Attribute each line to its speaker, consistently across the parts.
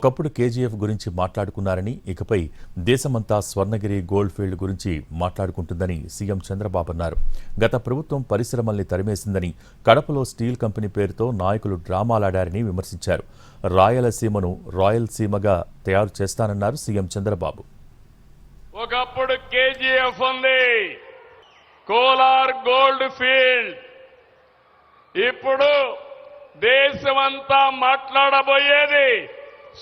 Speaker 1: ఒకప్పుడు కేజీఎఫ్ గురించి మాట్లాడుకున్నారని ఇకపై దేశమంతా స్వర్ణగిరి గోల్డ్ ఫీల్డ్ గురించి మాట్లాడుకుంటుందని సీఎం చంద్రబాబు అన్నారు. గత ప్రభుత్వం పరిశ్రమల్ని తరిమేసిందని, కడపలో స్టీల్ కంపెనీ పేరుతో నాయకులు డ్రామాలాడారని విమర్శించారు. రాయలసీమను రాయలసీమగా తయారు చేస్తానన్నారు సీఎం చంద్రబాబు.
Speaker 2: ఒకప్పుడు కేజీఎఫ్ ఉంది, కోలార్ గోల్డ్ ఫీల్డ్. ఇప్పుడు దేశమంతా మాట్లాడబోయేది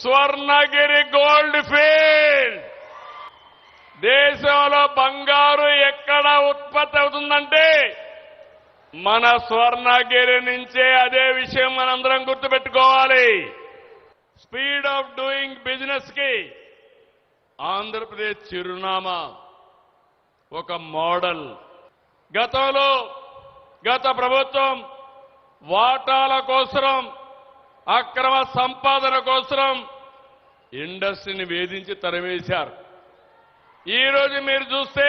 Speaker 2: స్వర్ణగిరి గోల్డ్ ఫీల్డ్. దేశంలో బంగారు ఎక్కడ ఉత్పత్తి అవుతుందంటే మన స్వర్ణగిరి నుంచే. అదే విషయం మనందరం గుర్తుపెట్టుకోవాలి. స్పీడ్ ఆఫ్ డూయింగ్ బిజినెస్ కి ఆంధ్రప్రదేశ్ చిరునామా, ఒక మోడల్. గతంలో గత ప్రభుత్వం వాటాల కోసం, అక్రమ సంపాదన కోసం ఇండస్ట్రీని వేధించి తరిమేశారు. ఈరోజు మీరు చూస్తే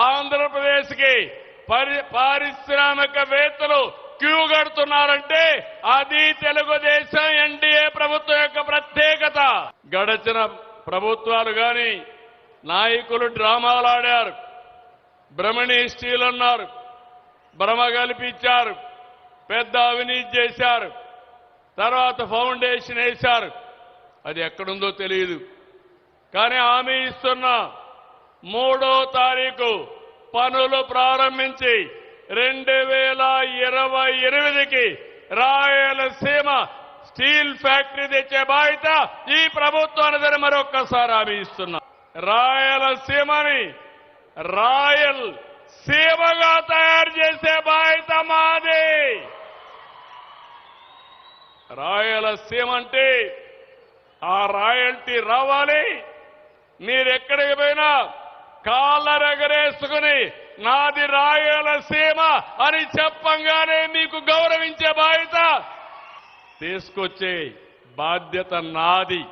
Speaker 2: ఆంధ్రప్రదేశ్కి పారిశ్రామికవేత్తలు క్యూ కడుతున్నారంటే అది తెలుగుదేశం ఎన్డీఏ ప్రభుత్వం యొక్క ప్రత్యేకత. గడచిన ప్రభుత్వాలు కానీ నాయకులు డ్రామాలాడారు. బ్రహ్మణి స్టీల్ అన్నారు, భ్రమ కల్పించారు, పెద్ద అవినీతి చేశారు. తర్వాత ఫౌండేషన్ వేశారు. అది ఎక్కడుందో తెలియదు. కానీ హామీ ఇస్తున్నా, 3వ తారీఖు పనులు ప్రారంభించి 2028కి రాయలసీమ స్టీల్ ఫ్యాక్టరీ తెచ్చే బాధ్యత ఈ ప్రభుత్వానికి మరొక్కసారి హామీ ఇస్తున్నా. రాయలసీమని రాయల్ సీమగా తయారు చేసే బాధ్యత మాది. రాయలసీమ అంటే ఆ రాయల్టీ రావాలి. మీరెక్కడికి పోయినా కాళ్ళరెగరేసుకుని నాది రాయలసీమ అని చెప్పంగానే మీకు గౌరవించే బాధ్యత తీసుకొచ్చే బాధ్యత నాది.